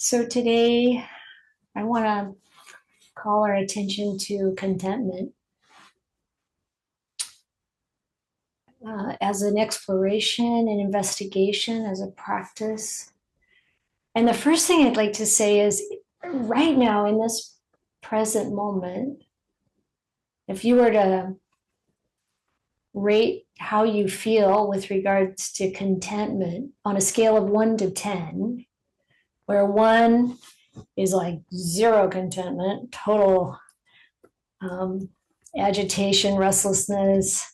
So today I want to call our attention to contentment as an exploration and investigation, as a practice. And the first thing I'd like to say is right now in this present moment, if you were to rate how you feel with regards to contentment on a scale of 1 to 10, where 1 is like zero contentment, total agitation, restlessness,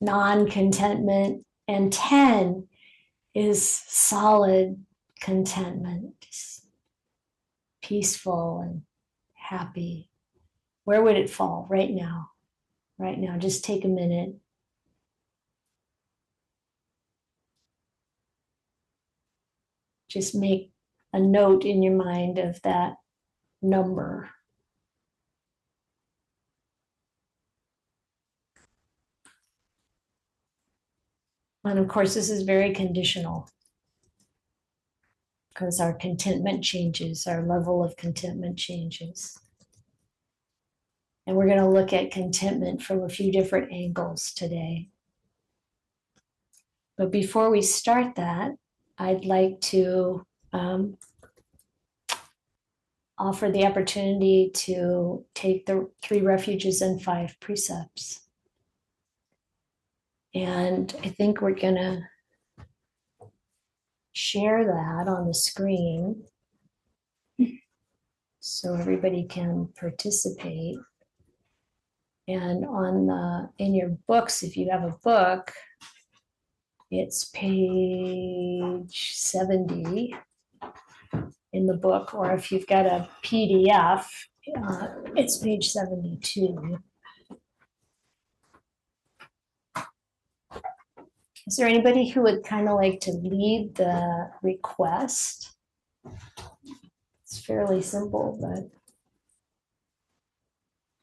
non-contentment, and 10 is solid contentment, just peaceful and happy. Where would it fall right now? Right now, just take a minute. Just make a note in your mind of that number. And of course, this is very conditional because our contentment changes, our level of contentment changes. And we're going to look at contentment from a few different angles today. But before we start that, I'd like to offer the opportunity to take the 3 refuges and 5 precepts. And I think we're going to share that on the screen so everybody can participate. And in your books, if you have a book, it's page 70 in the book, or if you've got a PDF, it's page 72. Is there anybody who would kind of like to lead the request? It's fairly simple, but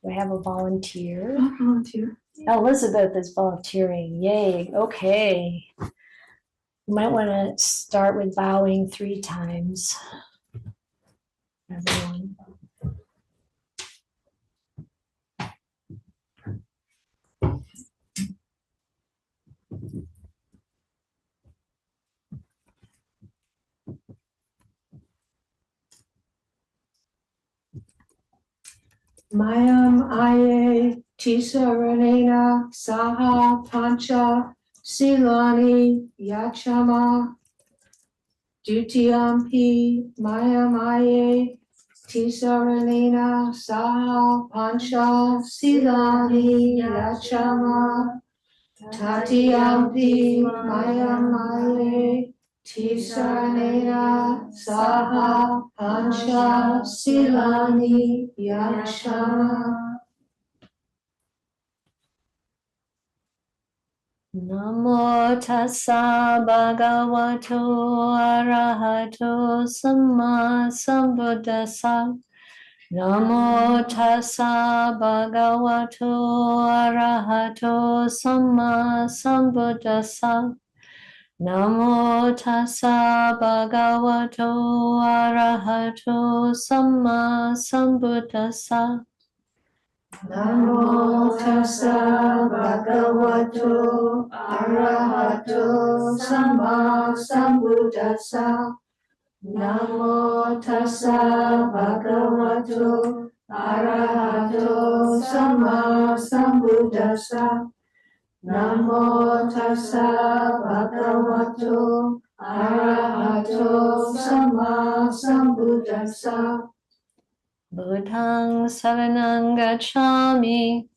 do I have a volunteer? I'll volunteer. Elizabeth is volunteering. Yay. Okay. You might want to start with bowing 3 times. Everyone. Mayam Ayya Tisaranena Saha Pancha Silani Yachama Dutiyampi Mayam Ayya Tisaranena Saha Pancha Silani Yachama Tatiyampi Mayam Ayya Tisaranena Saha Pancha Silani Yachama. Namo tassa bhagavato arahato samma sambuddhassa. Namo tassa bhagavato arahato samma sambuddhassa. Namo tassa bhagavato arahato samma sambuddhassa. Namo tassa bhagavato arahato samma sambuddhassa. Namo tassa bhagavato arahato samma sambuddhassa. Namo tassa bhagavato arahato samma sambuddhassa. Buddhang saranang gacchami.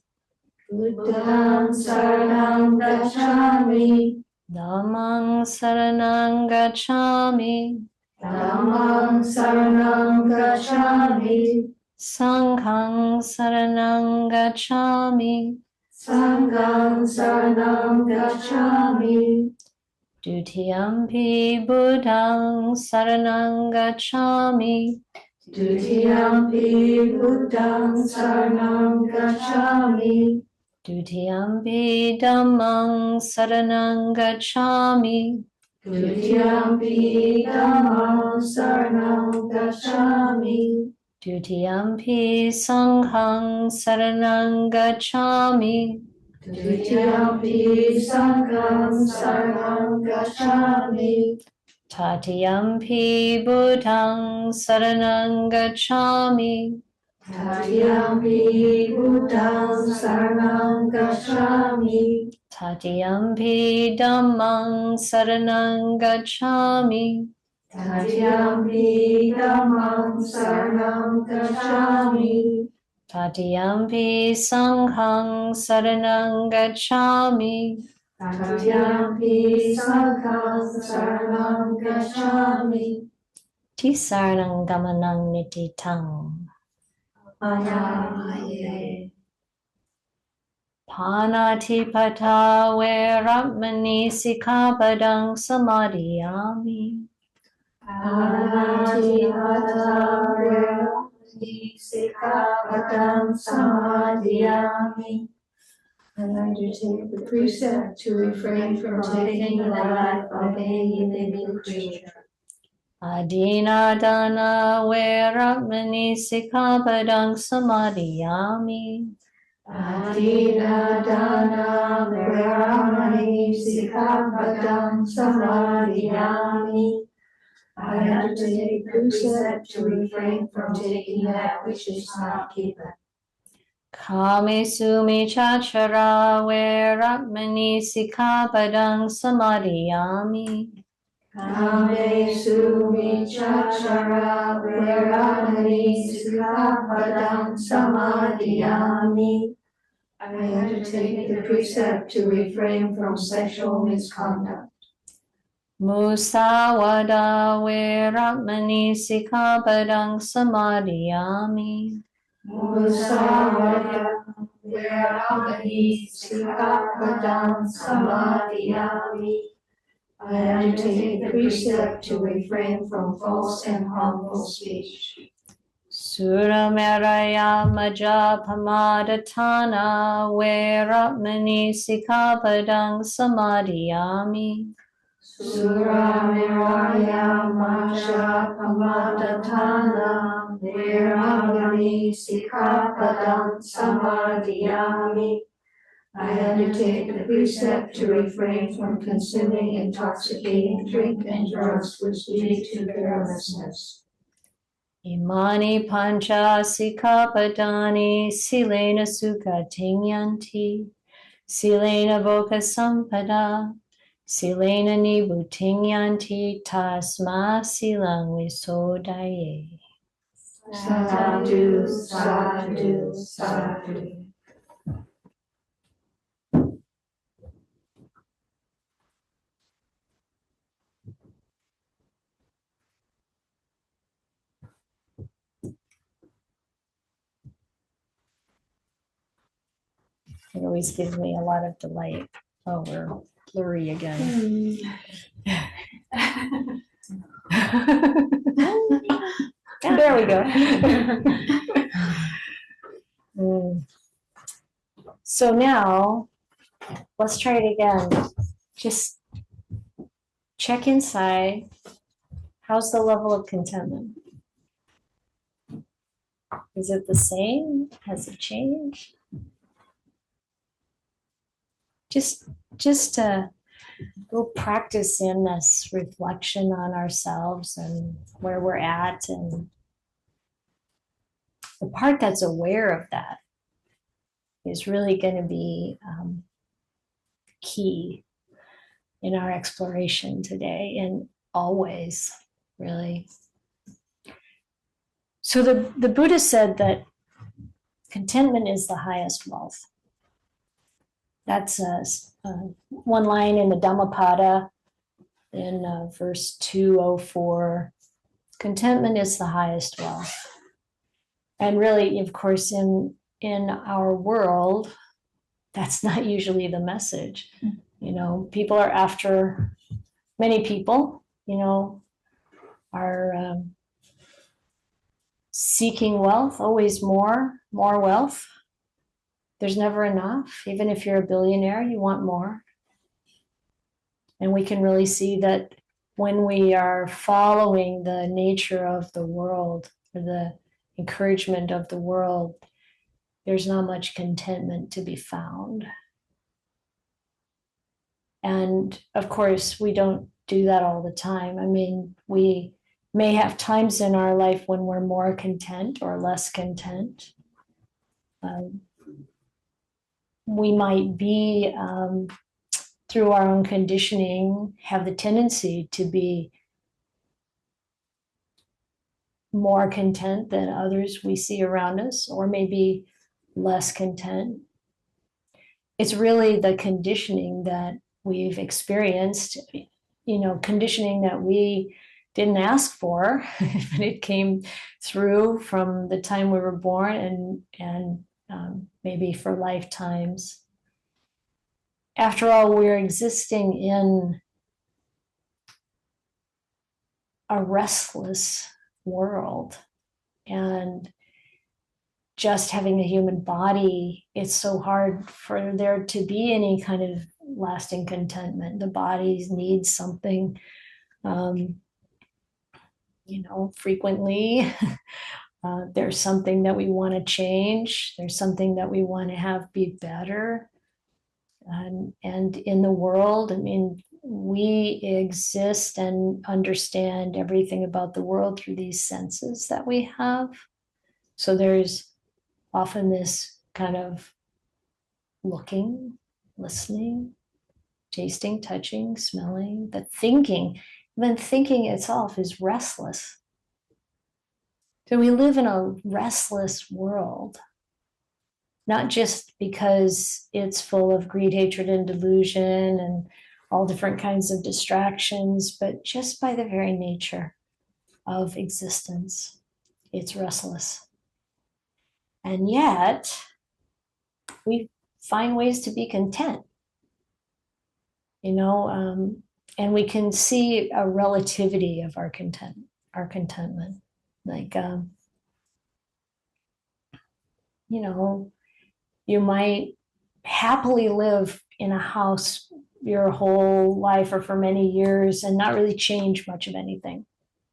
Buddhang saranang gacchami. Dhammang saranang gacchami. Dhammang saranang gacchami. Sanghang saranang gacchami. Sanghang saranang gacchami. Dutiyampi Buddhang saranang gacchami. Dutiyampi Buddhang saranang gacchami. Dutiyampi Dhammang saranang gacchami. Dutiyampi dhammam saranam gacchami. Dutiyampi sangham saranam gacchami. Dutiyampi sangham saranam gacchami. Tatiyampi buddham saranam gacchami. Tatiyampi buddham saranam gacchami. Tatiyampi dhammam saranam gacchami. Tatiyampi dhammam saranam gacchami. Tatiyampi sangham saranam gacchami. Tatiyampi sangham saranam gacchami. Tisaranam gamanam nititang. Ayya. Panatipata veramani sikkhapadang samadhiyami. Panatipata veramani sikkhapadang samadhiyami. And undertake the precept to refrain from taking the life of any living creature. Adina dana veramani sikkhapadang samadhiyami. Adina dana veramani sikkhapadang samadhiyami. I undertake precept to refrain from taking that which is not given. Kamesu michachara veramani sikkhapadang samadhiyami. Kamesu michachara veramani sikkhapadang samadhiyami. I undertake the precept to refrain from sexual misconduct. Musawada veramani sikkhapadang samadhiyami. Musawada veramani sikkhapadang samadhiyami. I undertake the precept to refrain from false and harmful speech. Surameraya majapamadhatana veramani sikkhapadang samadhiyami. Surameraya maja pamadatana veramani sikkhapadang samadhiyami. I undertake the precept to refrain from consuming intoxicating drink and drugs which lead to carelessness. Imani pancha sikkhapadani silena sukha tingyanti. Silena voka sampada. Silena nibhutingyanti tasma silang visodaye. Sadhu, sadhu, sadhu. It always gives me a lot of delight. Oh, we're blurry again. There we go. So now, let's try it again. Just check inside. How's the level of contentment? Is it the same? Has it changed? Just go practice in this reflection on ourselves and where we're at, and the part that's aware of that is really going to be key in our exploration today and always, really. So the Buddha said that contentment is the highest wealth. That's one line in the Dhammapada in verse 204. Contentment is the highest wealth. And really, of course, in our world, that's not usually the message. You know, people are after, many people, you know, are seeking wealth, always more wealth. There's never enough. Even if you're a billionaire, you want more. And we can really see that when we are following the nature of the world, or the encouragement of the world, there's not much contentment to be found. And of course, we don't do that all the time. I mean, we may have times in our life when we're more content or less content. We might be, through our own conditioning, have the tendency to be more content than others we see around us, or maybe less content. It's really the conditioning that we've experienced, conditioning that we didn't ask for, but it came through from the time we were born and maybe for lifetimes. After all, we're existing in a restless world, and just having a human body, it's so hard for there to be any kind of lasting contentment. The body needs something, frequently. There's something that we want to change. There's something that we want to have be better. And in the world, I mean, we exist and understand everything about the world through these senses that we have. So there's often this kind of looking, listening, tasting, touching, smelling, the thinking. Even thinking itself is restless. So we live in a restless world, not just because it's full of greed, hatred, and delusion and all different kinds of distractions, but just by the very nature of existence, it's restless. And yet, we find ways to be content, and we can see a relativity of our contentment. Like, you might happily live in a house your whole life or for many years and not really change much of anything.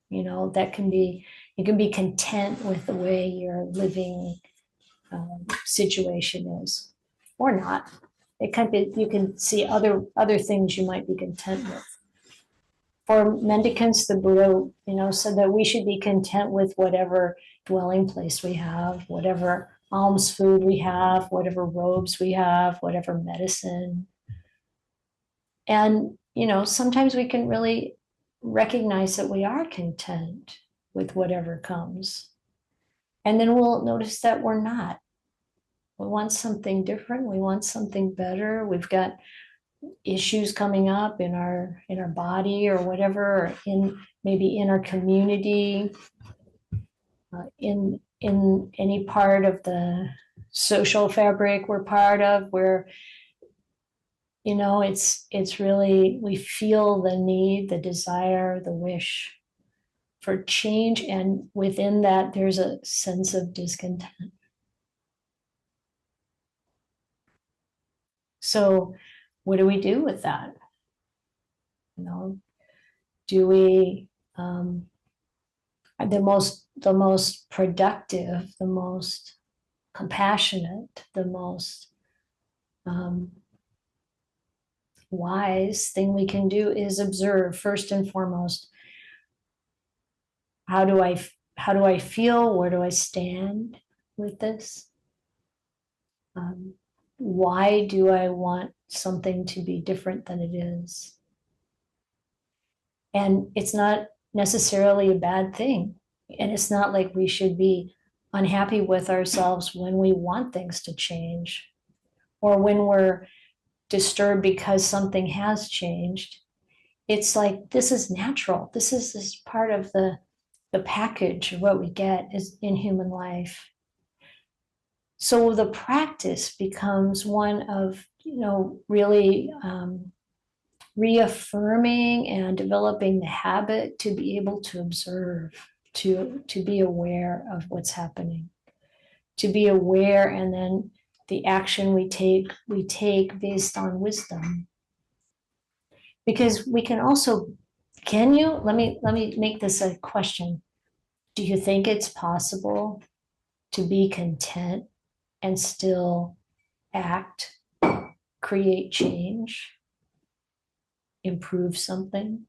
That can be, you can be content with the way your living situation is, or not. It can be, you can see other things you might be content with. For mendicants, the Buddha, said that we should be content with whatever dwelling place we have, whatever alms food we have, whatever robes we have, whatever medicine. And, sometimes we can really recognize that we are content with whatever comes. And then we'll notice that we're not. We want something different. We want something better. We've got issues coming up in our body or whatever, or maybe in our community, in any part of the social fabric we're part of, where it's really, we feel the need, the desire, the wish for change, and within that there's a sense of discontent. So what do we do with that? Do we, the most productive, the most compassionate, the most wise thing we can do is observe first and foremost, how do I feel? Where do I stand with this? Why do I want something to be different than it is? And it's not necessarily a bad thing. And it's not like we should be unhappy with ourselves when we want things to change, or when we're disturbed because something has changed. It's like, this is natural. This is part of the package of what we get is in human life. So the practice becomes one of, really reaffirming and developing the habit to be able to observe, to be aware of what's happening, to be aware, and then the action we take based on wisdom. Because we can also Can you, let me make this a question. Do you think it's possible to be content and still act, create change, improve something?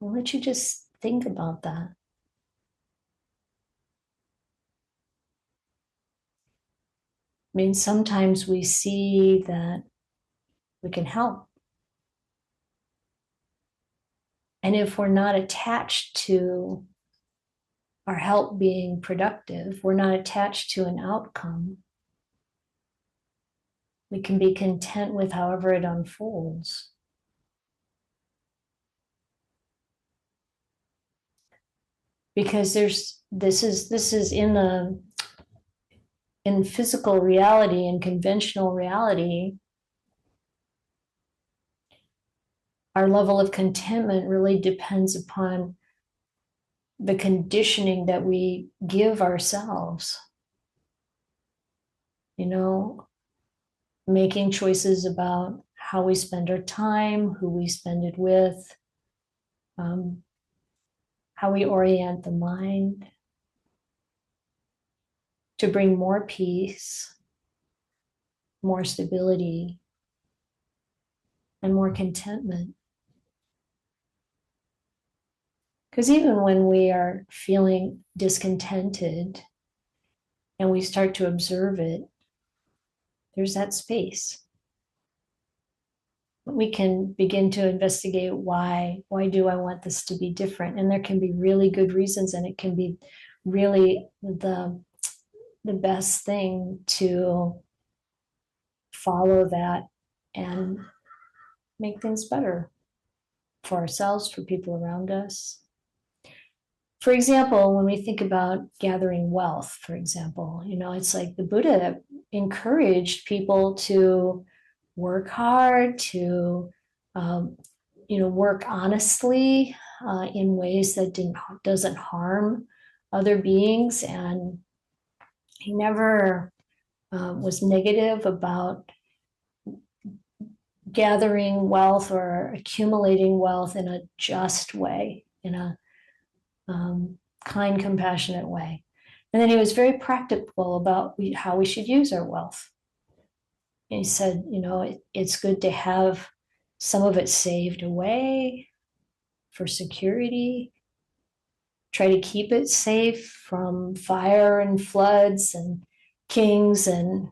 I'll let you just think about that. I mean, sometimes we see that we can help. And if we're not attached to our help being productive, we're not attached to an outcome, we can be content with however it unfolds. Because this is in physical reality and conventional reality, our level of contentment really depends upon the conditioning that we give ourselves. You know, making choices about how we spend our time, who we spend it with, how we orient the mind to bring more peace, more stability, and more contentment. Because even when we are feeling discontented and we start to observe it, there's that space. We can begin to investigate why do I want this to be different? And there can be really good reasons, and it can be really the best thing to follow that and make things better for ourselves, for people around us. For example, when we think about gathering wealth, for example, you know, it's like the Buddha encouraged people to work hard, to work honestly in ways that doesn't harm other beings, and he never was negative about gathering wealth or accumulating wealth in a just way, in a kind, compassionate way. And then he was very practical about how we should use our wealth. And he said, you know, it's good to have some of it saved away for security. Try to keep it safe from fire and floods and kings and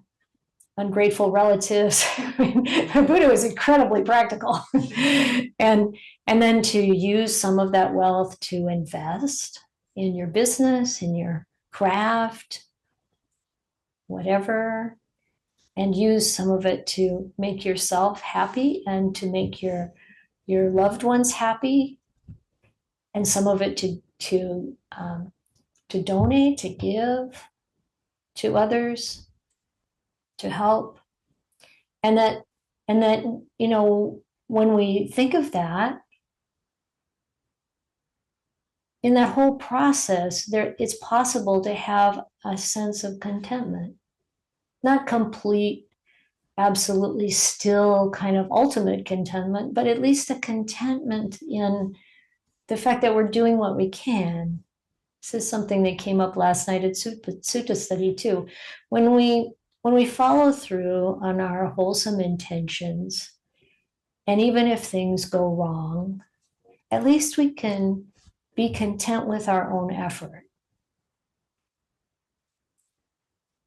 ungrateful relatives. The Buddha was incredibly practical. and then to use some of that wealth to invest in your business, in your craft, whatever, and use some of it to make yourself happy and to make your loved ones happy, and some of it to donate, to give to others, to help. And that, you know, when we think of that, in that whole process, it's possible to have a sense of contentment. Not complete, absolutely still kind of ultimate contentment, but at least a contentment in the fact that we're doing what we can. This is something that came up last night at Sutta study too. When we follow through on our wholesome intentions, and even if things go wrong, at least we can be content with our own effort.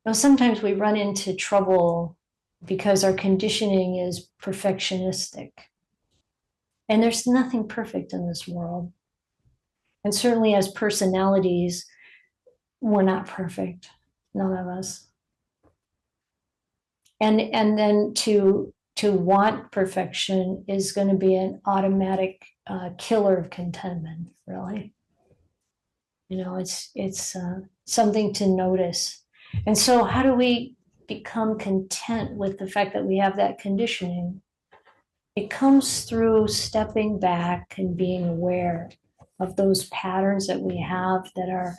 Now, sometimes we run into trouble because our conditioning is perfectionistic. And there's nothing perfect in this world. And certainly as personalities, we're not perfect, none of us. And then to want perfection is going to be an automatic killer of contentment, really. You know, it's something to notice. And so how do we become content with the fact that we have that conditioning? It comes through stepping back and being aware of those patterns that we have that are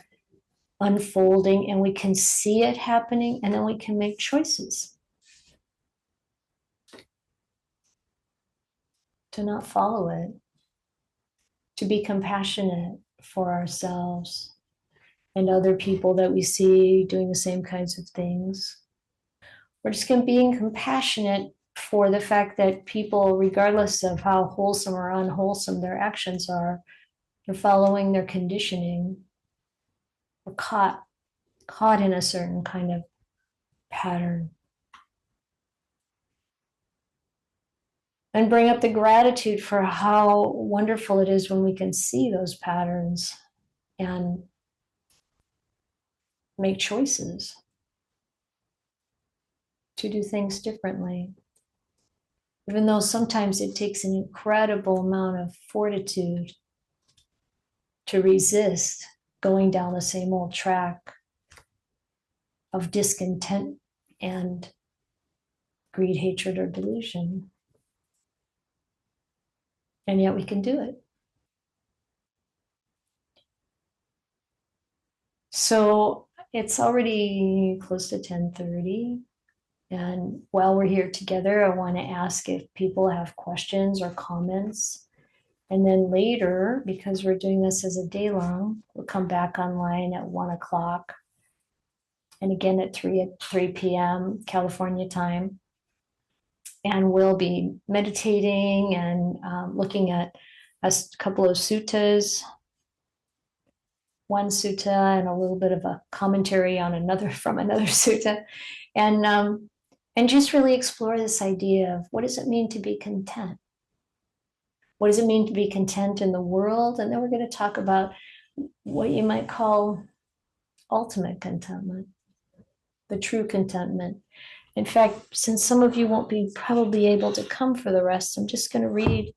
unfolding, and we can see it happening, and then we can make choices. to not follow it, to be compassionate for ourselves and other people that we see doing the same kinds of things. We're just being compassionate for the fact that people, regardless of how wholesome or unwholesome their actions are, they're following their conditioning, or caught in a certain kind of pattern. And bring up the gratitude for how wonderful it is when we can see those patterns and make choices to do things differently. Even though sometimes it takes an incredible amount of fortitude to resist going down the same old track of discontent and greed, hatred, or delusion. And yet we can do it. So it's already close to 10:30. And while we're here together, I want to ask if people have questions or comments. And then later, because we're doing this as a Daylong, we'll come back online at 1 o'clock. And again at 3 p.m. California time. And we'll be meditating and looking at a couple of suttas, one sutta and a little bit of a commentary on another from another sutta, and just really explore this idea of what does it mean to be content? What does it mean to be content in the world? And then we're going to talk about what you might call ultimate contentment, the true contentment. In fact, since some of you won't be probably able to come for the rest, I'm just going to read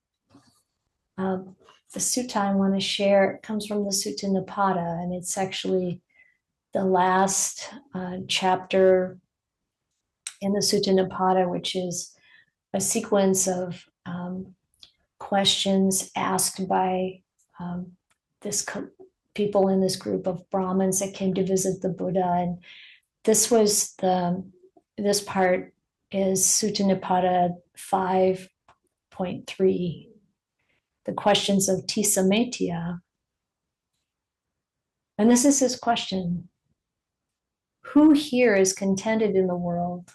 the sutta I want to share. It comes from the Sutta Nipata, and it's actually the last chapter in the Sutta Nipata, which is a sequence of questions asked by people in this group of Brahmins that came to visit the Buddha. And this part is Sutta Nipata 5.3, the questions of Tisametya. And this is his question: who here is contented in the world?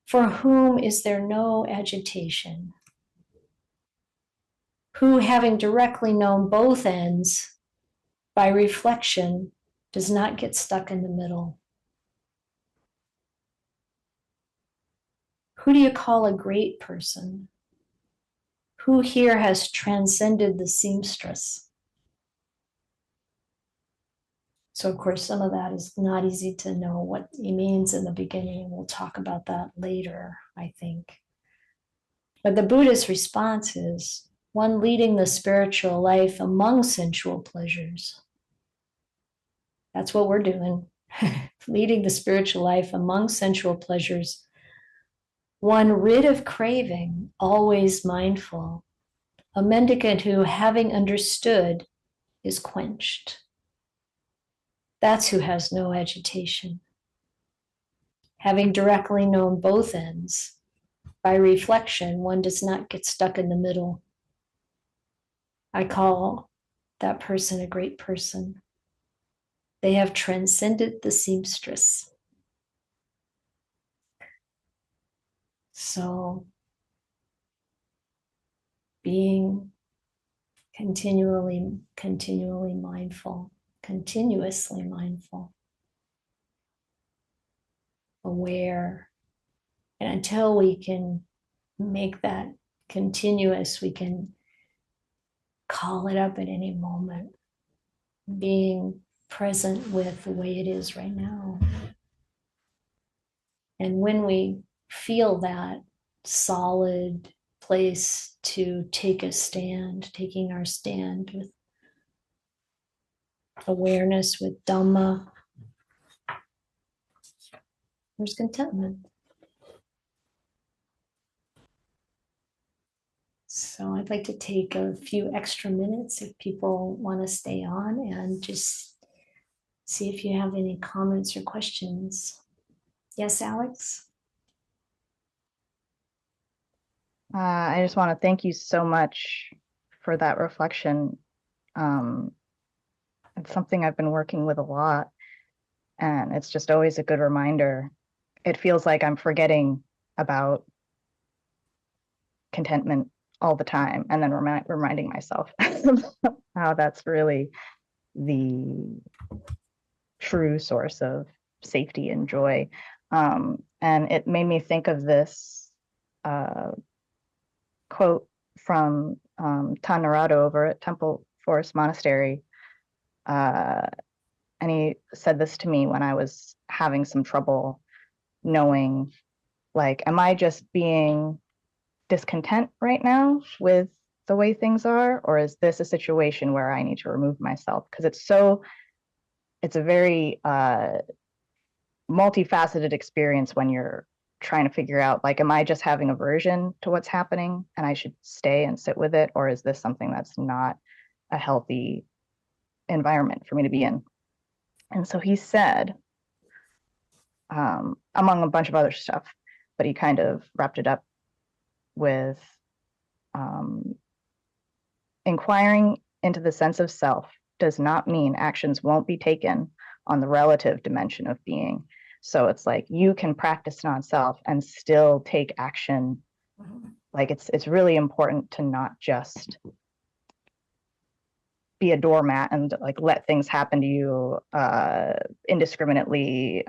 For whom is there no agitation? Who, having directly known both ends by reflection, does not get stuck in the middle? Who do you call a great person? Who here has transcended the seamstress? So, of course, some of that is not easy to know what he means in the beginning. We'll talk about that later, I think. But the Buddhist response is one leading the spiritual life among sensual pleasures. That's what we're doing, leading the spiritual life among sensual pleasures. One rid of craving, always mindful. A mendicant who, having understood, is quenched. That's who has no agitation. Having directly known both ends, by reflection, one does not get stuck in the middle. I call that person a great person. They have transcended the seamstress. So, being continually mindful, continuously mindful, aware. And until we can make that continuous, we can call it up at any moment, being present with the way it is right now. And when we feel that solid place to take a stand, taking our stand with awareness, with Dhamma, there's contentment. So I'd like to take a few extra minutes if people want to stay on and just see if you have any comments or questions. Yes, Alex? I just want to thank you so much for that reflection. It's something I've been working with a lot, and it's just always a good reminder. It feels like I'm forgetting about contentment all the time, and then reminding myself how that's really the true source of safety and joy. And it made me think of this quote from Tan Narado over at Temple Forest Monastery. And he said this to me when I was having some trouble knowing, like, am I just being discontent right now with the way things are? Or is this a situation where I need to remove myself? Because it's a very multifaceted experience when you're trying to figure out, like, am I just having aversion to what's happening and I should stay and sit with it? Or is this something that's not a healthy environment for me to be in? And so he said, among a bunch of other stuff, but he kind of wrapped it up with inquiring into the sense of self does not mean actions won't be taken on the relative dimension of being. So it's like you can practice non-self and still take action. Like it's really important to not just be a doormat and like let things happen to you indiscriminately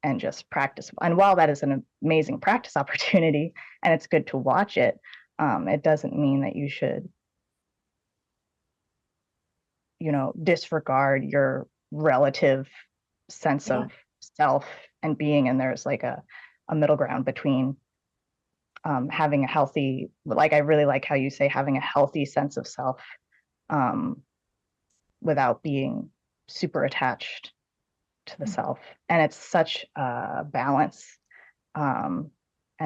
and just practice. And while that is an amazing practice opportunity and it's good to watch it, it doesn't mean that you should, disregard your relative sense of self and being. And there's like a middle ground between having a healthy, like I really like how you say having a healthy sense of self without being super attached to the self. And it's such a balance. And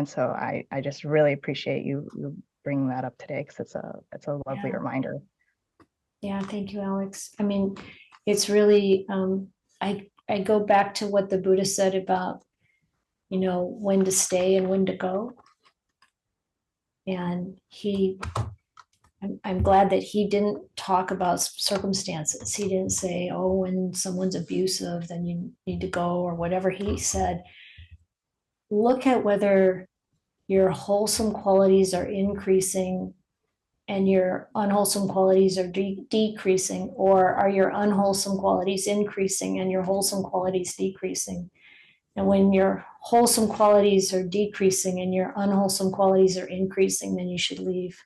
so I just really appreciate you bringing that up today, because it's a lovely reminder. Yeah, thank you, Alex. I mean, it's really, I go back to what the Buddha said about, when to stay and when to go. And I'm glad that he didn't talk about circumstances. He didn't say, oh, when someone's abusive, then you need to go, or whatever. He said, look at whether your wholesome qualities are increasing and your unwholesome qualities are decreasing, or are your unwholesome qualities increasing and your wholesome qualities decreasing? And when your wholesome qualities are decreasing and your unwholesome qualities are increasing, then you should leave.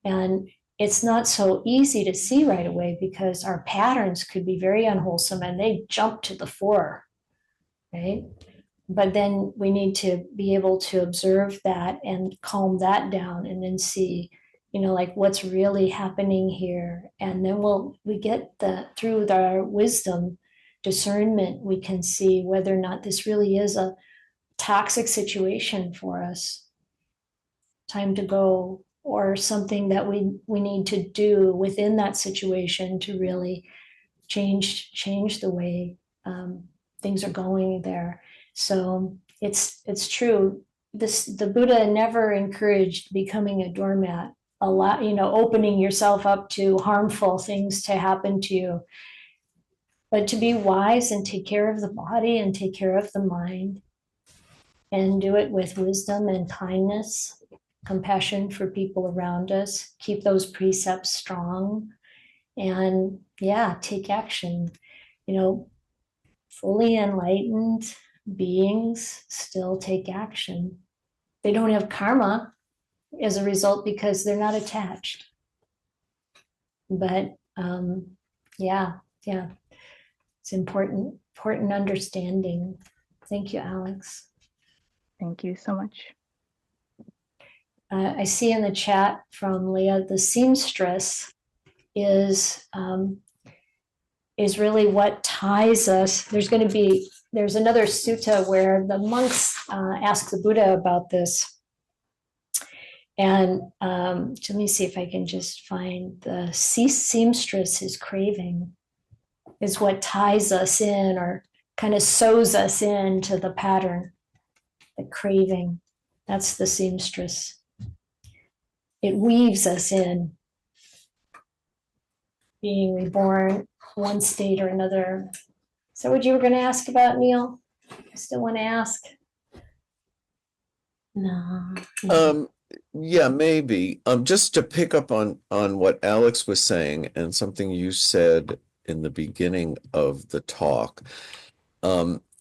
And it's not so easy to see right away because our patterns could be very unwholesome and they jump to the fore, right? But then we need to be able to observe that and calm that down and then see, like what's really happening here. And then we get through our wisdom, discernment, we can see whether or not this really is a toxic situation for us, time to go, or something that we need to do within that situation to really change the way things are going there. So it's true. The Buddha never encouraged becoming a doormat, opening yourself up to harmful things to happen to you, but to be wise and take care of the body and take care of the mind and do it with wisdom and kindness, compassion for people around us, keep those precepts strong, and take action. Fully enlightened beings still take action. They don't have karma as a result because they're not attached. But it's important understanding. Thank you, Alex. Thank you so much. I see in the chat from Leah, the seamstress is really what ties us. There's another sutta where the monks ask the Buddha about this. And let me see if I can just find the seamstress is craving, is what ties us in or kind of sews us into the pattern, the craving. That's the seamstress. It weaves us in, being reborn, one state or another. So what you were going to ask about, Neil? I still want to ask. No. Yeah, maybe. Just to pick up on what Alex was saying and something you said in the beginning of the talk.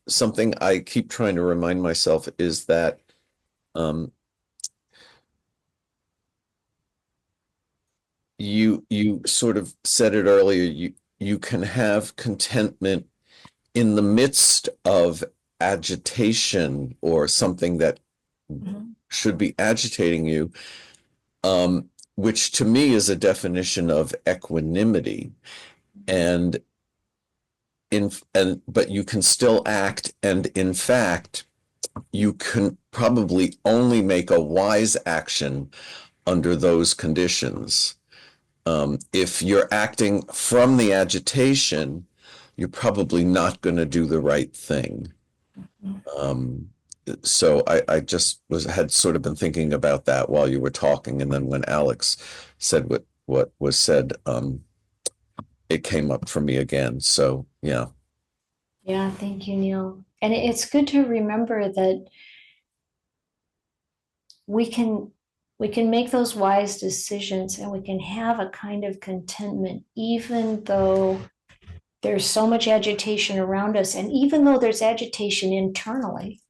Something I keep trying to remind myself is that you sort of said it earlier, you can have contentment in the midst of agitation or something that should be agitating you, which to me is a definition of equanimity. And but you can still act, and in fact, you can probably only make a wise action under those conditions. If you're acting from the agitation, you're probably not going to do the right thing. So I just had sort of been thinking about that while you were talking, and then when Alex said what was said, it came up for me again. So yeah. Yeah, thank you, Neil. And it's good to remember that we can make those wise decisions, and we can have a kind of contentment, even though there's so much agitation around us, and even though there's agitation internally.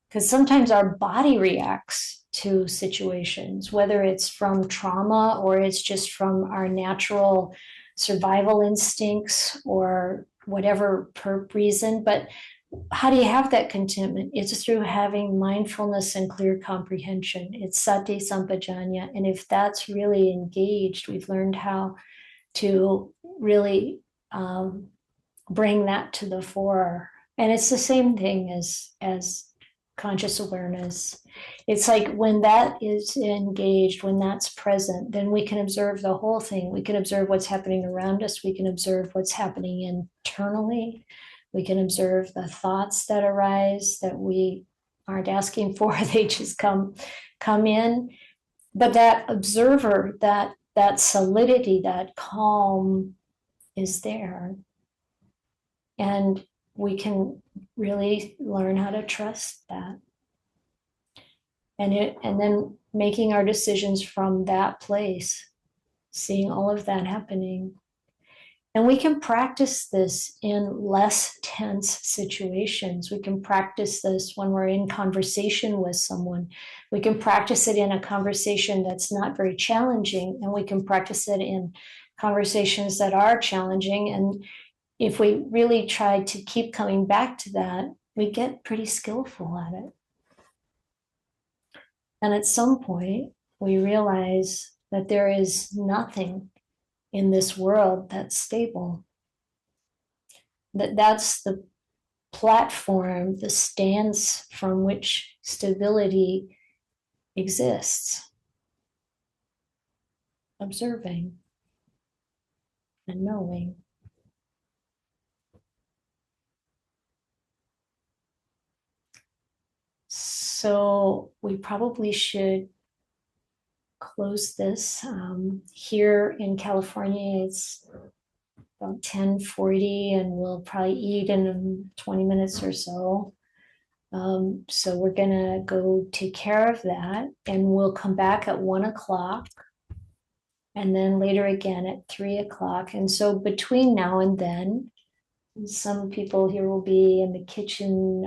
Because sometimes our body reacts to situations, whether it's from trauma or it's just from our natural survival instincts or whatever reason. But how do you have that contentment? It's through having mindfulness and clear comprehension. It's sati sampajanya. And if that's really engaged, we've learned how to really bring that to the fore. And it's the same thing as conscious awareness. It's like when that is engaged, when that's present, then we can observe the whole thing. We can observe what's happening around us. We can observe what's happening internally. We can observe the thoughts that arise that we aren't asking for. They just come in. But that observer, that solidity, that calm is there. And we can really learn how to trust that. And then making our decisions from that place, seeing all of that happening. And we can practice this in less tense situations. We can practice this when we're in conversation with someone. We can practice it in a conversation that's not very challenging, and we can practice it in conversations that are challenging. And if we really try to keep coming back to that, we get pretty skillful at it. And at some point, we realize that there is nothing in this world that's stable. That's the platform, the stance from which stability exists. Observing and knowing. So we probably should close this. Here in California, it's about 10:40, and we'll probably eat in 20 minutes or so. So we're gonna go take care of that, and we'll come back at 1 o'clock, and then later again at 3 o'clock. And so between now and then, some people here will be in the kitchen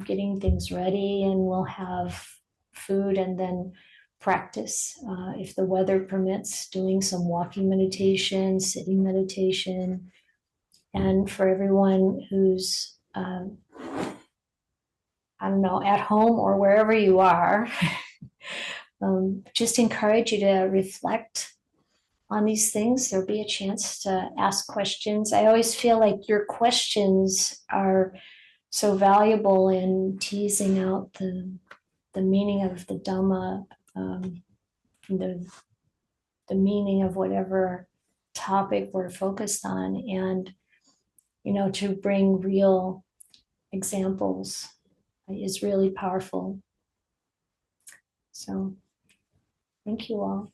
getting things ready, and we'll have food and then practice, if the weather permits, doing some walking meditation, sitting meditation. And for everyone who's, I don't know, at home or wherever you are, just encourage you to reflect on these things. There'll be a chance to ask questions. I always feel like your questions are so valuable in teasing out the meaning of the Dhamma, the meaning of whatever topic we're focused on, and to bring real examples is really powerful. So thank you all.